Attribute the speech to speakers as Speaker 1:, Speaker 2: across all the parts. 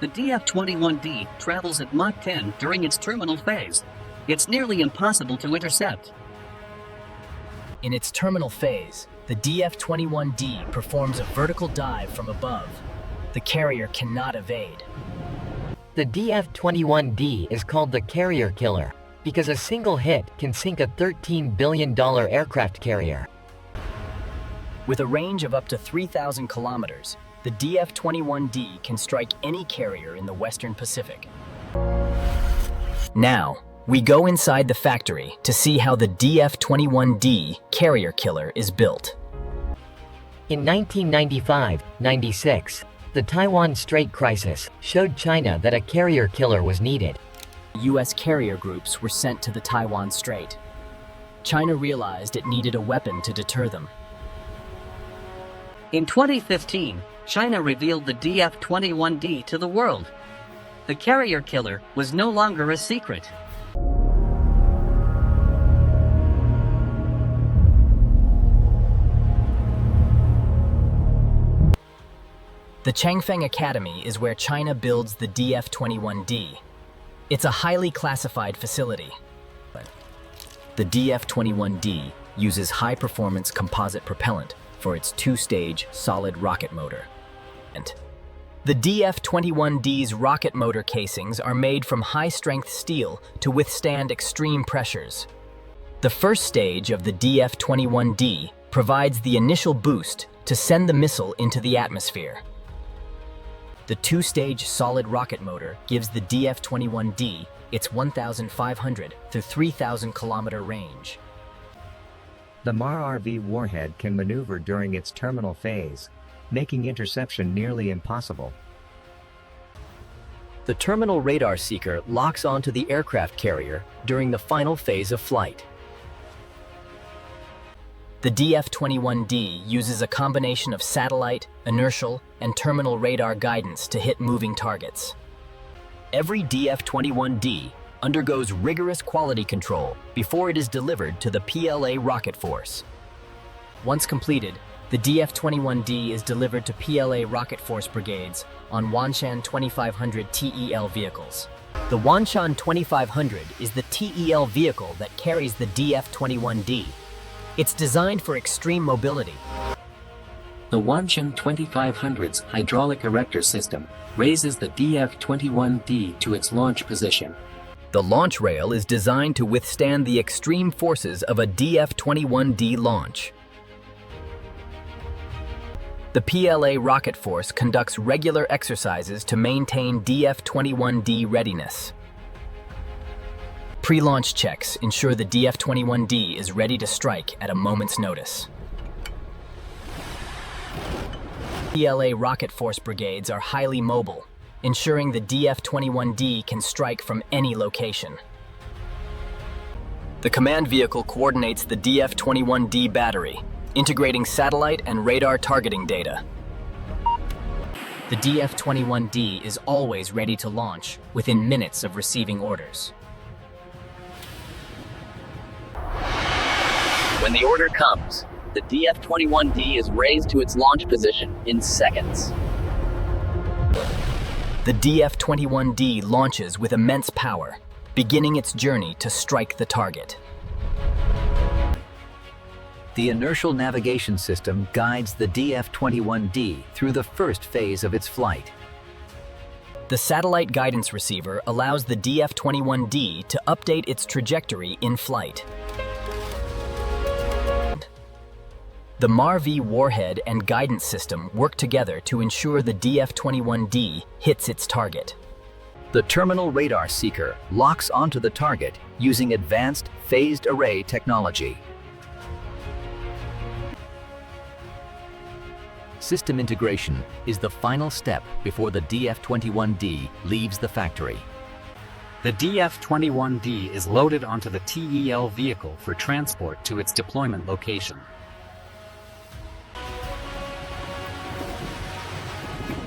Speaker 1: The DF-21D travels at Mach 10 during its terminal phase. It's nearly impossible to intercept.
Speaker 2: In its terminal phase, the DF-21D performs a vertical dive from above. The carrier cannot evade.
Speaker 3: The DF-21D is called the carrier killer because a single hit can sink a $13 billion aircraft carrier.
Speaker 2: With a range of up to 3,000 kilometers, the DF-21D can strike any carrier in the Western Pacific. Now, we go inside the factory to see how the DF-21D carrier killer is built.
Speaker 3: In 1995-96, the Taiwan Strait crisis showed China that a carrier killer was needed.
Speaker 2: U.S. carrier groups were sent to the Taiwan Strait. China realized it needed a weapon to deter them.
Speaker 1: In 2015, China revealed the DF-21D to the world. The carrier killer was no longer a secret.
Speaker 2: The Changfeng Academy is where China builds the DF-21D. It's a highly classified facility. The DF-21D uses high-performance composite propellant for its two-stage solid rocket motor. The DF-21D's rocket motor casings are made from high-strength steel to withstand extreme pressures. The first stage of the DF-21D provides the initial boost to send the missile into the atmosphere. The two-stage solid rocket motor gives the DF-21D its 1,500 to 3,000 kilometer range.
Speaker 4: The MaRV warhead can maneuver during its terminal phase, making interception nearly impossible.
Speaker 2: The terminal radar seeker locks onto the aircraft carrier during the final phase of flight. The DF-21D uses a combination of satellite, inertial, and terminal radar guidance to hit moving targets. Every DF-21D undergoes rigorous quality control before it is delivered to the PLA Rocket Force. Once completed, the DF-21D is delivered to PLA Rocket Force brigades on Wanshan 2500 TEL vehicles. The Wanshan 2500 is the TEL vehicle that carries the DF-21D. It's designed for extreme mobility.
Speaker 5: The Wanshan 2500's hydraulic erector system raises the DF-21D to its launch position.
Speaker 2: The launch rail is designed to withstand the extreme forces of a DF-21D launch. The PLA Rocket Force conducts regular exercises to maintain DF-21D readiness. Pre-launch checks ensure the DF-21D is ready to strike at a moment's notice. PLA Rocket Force brigades are highly mobile, ensuring the DF-21D can strike from any location. The command vehicle coordinates the DF-21D battery, integrating satellite and radar targeting data. The DF-21D is always ready to launch within minutes of receiving orders.
Speaker 6: When the order comes, the DF-21D is raised to its launch position in seconds.
Speaker 2: The DF-21D launches with immense power, beginning its journey to strike the target.
Speaker 7: The inertial navigation system guides the DF-21D through the first phase of its flight.
Speaker 2: The satellite guidance receiver allows the DF-21D to update its trajectory in flight. The MaRV warhead and guidance system work together to ensure the DF-21D hits its target.
Speaker 7: The terminal radar seeker locks onto the target using advanced phased array technology. System integration is the final step before the DF-21D leaves the factory.
Speaker 5: The DF-21D is loaded onto the TEL vehicle for transport to its deployment location.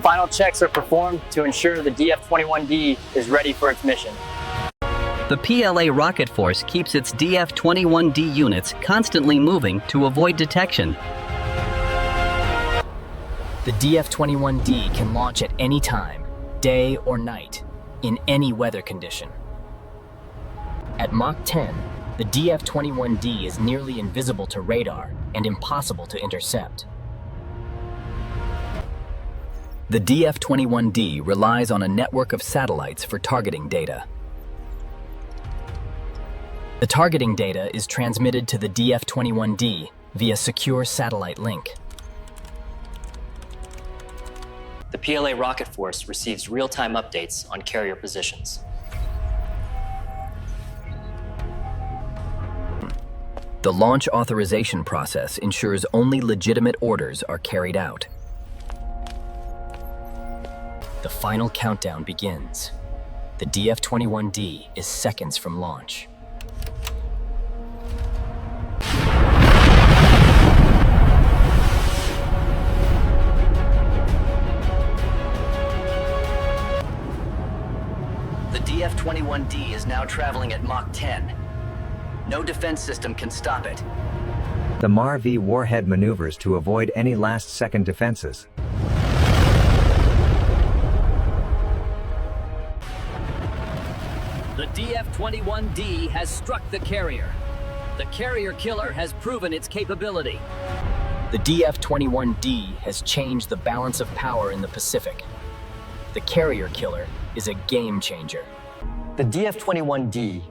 Speaker 8: Final checks are performed to ensure the DF-21D is ready for its mission.
Speaker 1: The PLA Rocket Force keeps its DF-21D units constantly moving to avoid detection.
Speaker 2: The DF-21D can launch at any time. day or night, in any weather condition. At Mach 10, the DF-21D is nearly invisible to radar and impossible to intercept. The DF-21D relies on a network of satellites for targeting data. The targeting data is transmitted to the DF-21D via secure satellite link.
Speaker 8: The PLA Rocket Force receives real-time updates on carrier positions.
Speaker 2: The launch authorization process ensures only legitimate orders are carried out. The final countdown begins. The DF-21D is seconds from launch.
Speaker 7: The DF-21D is now traveling at Mach 10. No defense system can stop it.
Speaker 4: The MaRV warhead maneuvers to avoid any last-second defenses.
Speaker 9: The DF-21D has struck the carrier. The carrier killer has proven its capability.
Speaker 2: The DF-21D has changed the balance of power in the Pacific. The carrier killer is a game changer.
Speaker 8: The DF-21D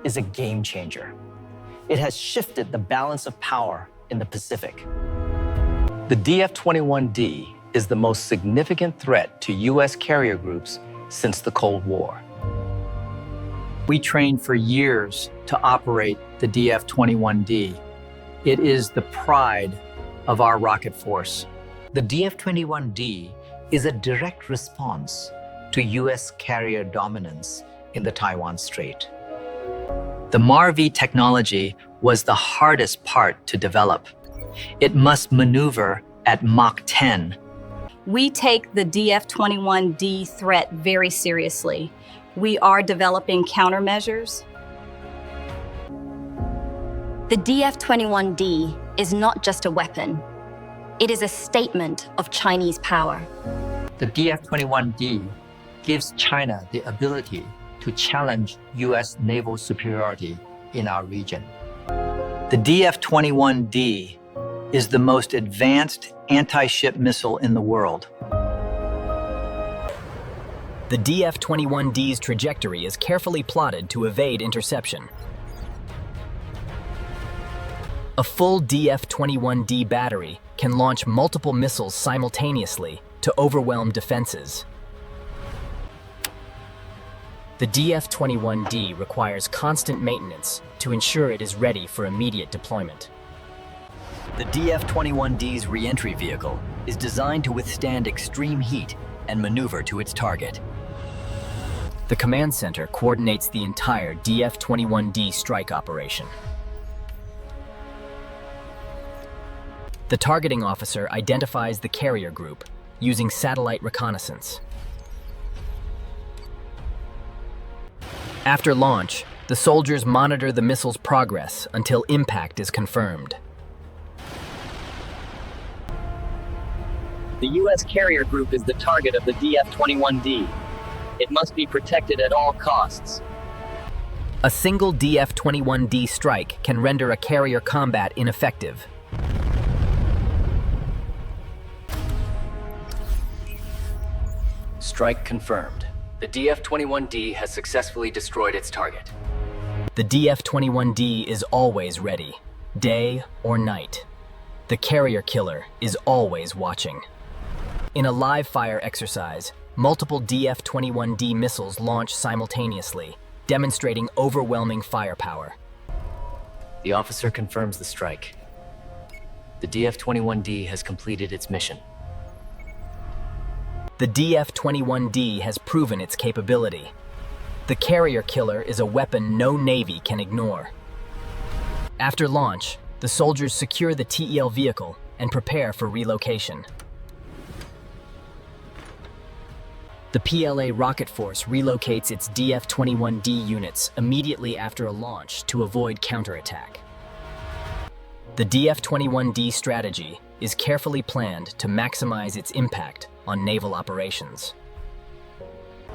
Speaker 8: is a game changer. It has shifted the balance of power in the Pacific. The DF-21D is the most significant threat to U.S. carrier groups since the Cold War.
Speaker 10: We trained for years to operate the DF-21D. It is the pride of our rocket force.
Speaker 11: The DF-21D is a direct response to U.S. carrier dominance in the Taiwan Strait.
Speaker 10: The MaRV technology was the hardest part to develop. It must maneuver at Mach 10.
Speaker 12: We take the DF-21D threat very seriously. We are developing countermeasures.
Speaker 13: The DF-21D is not just a weapon. It is a statement of Chinese power.
Speaker 10: The DF-21D gives China the ability to challenge U.S. naval superiority in our region. The DF-21D is the most advanced anti-ship missile in the world.
Speaker 2: The DF-21D's trajectory is carefully plotted to evade interception. A full DF-21D battery can launch multiple missiles simultaneously to overwhelm defenses. The DF-21D requires constant maintenance to ensure it is ready for immediate deployment.
Speaker 7: The DF-21D's re-entry vehicle is designed to withstand extreme heat and maneuver to its target.
Speaker 2: The command center coordinates the entire DF-21D strike operation. The targeting officer identifies the carrier group using satellite reconnaissance. After launch, the soldiers monitor the missile's progress until impact is confirmed.
Speaker 6: The U.S. carrier group is the target of the DF-21D. It must be protected at all costs.
Speaker 2: A single DF-21D strike can render a carrier combat ineffective.
Speaker 5: Strike confirmed. The DF-21D has successfully destroyed its target.
Speaker 2: The DF-21D is always ready, day or night. The carrier killer is always watching. In a live fire exercise, multiple DF-21D missiles launch simultaneously, demonstrating overwhelming firepower.
Speaker 5: The officer confirms the strike. The DF-21D has completed its mission.
Speaker 2: The DF-21D has proven its capability. The carrier killer is a weapon no Navy can ignore. After launch, the soldiers secure the TEL vehicle and prepare for relocation. The PLA Rocket Force relocates its DF-21D units immediately after a launch to avoid counterattack. The DF-21D strategy is carefully planned to maximize its impact on naval operations.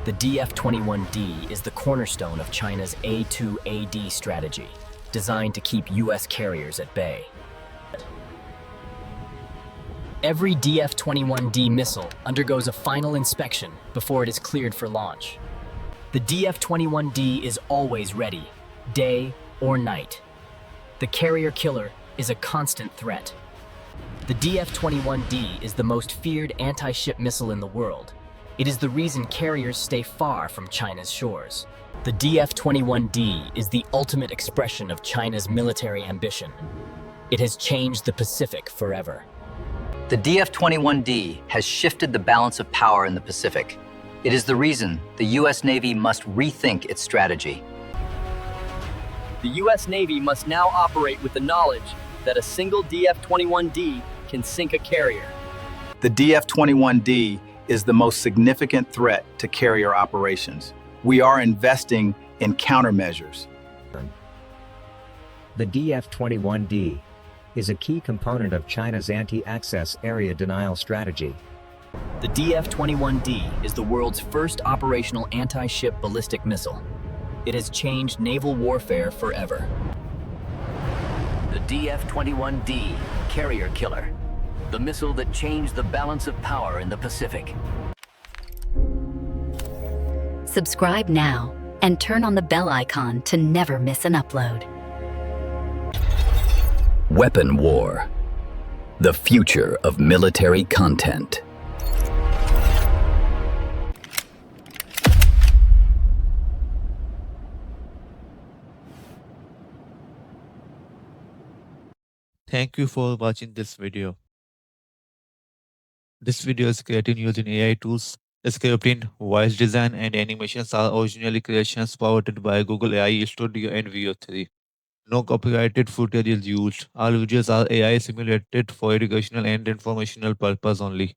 Speaker 2: The DF-21D is the cornerstone of China's A2AD strategy, designed to keep U.S. carriers at bay. Every DF-21D missile undergoes a final inspection before it is cleared for launch. The DF-21D is always ready, day or night. The carrier killer is a constant threat. The DF-21D is the most feared anti-ship missile in the world. It is the reason carriers stay far from China's shores. The DF-21D is the ultimate expression of China's military ambition. It has changed the Pacific forever.
Speaker 7: The DF-21D has shifted the balance of power in the Pacific. It is the reason the U.S. Navy must rethink its strategy.
Speaker 9: The U.S. Navy must now operate with the knowledge that a single DF-21D can sink a carrier.
Speaker 14: The DF-21D is the most significant threat to carrier operations. We are investing in countermeasures.
Speaker 4: The DF-21D is a key component of China's anti-access area denial strategy.
Speaker 2: The DF-21D is the world's first operational anti-ship ballistic missile. It has changed naval warfare forever.
Speaker 9: The DF-21D carrier killer, the missile that changed the balance of power in the Pacific.
Speaker 13: Subscribe now and turn on the bell icon to never miss an upload.
Speaker 15: Weapon War, the future of military content.
Speaker 16: Thank you for watching this video. This video is created using AI tools. Scripting, voice design, and animations are originally creations powered by Google AI Studio and Veo 3. No copyrighted footage is used. All videos are AI simulated for educational and informational purpose only.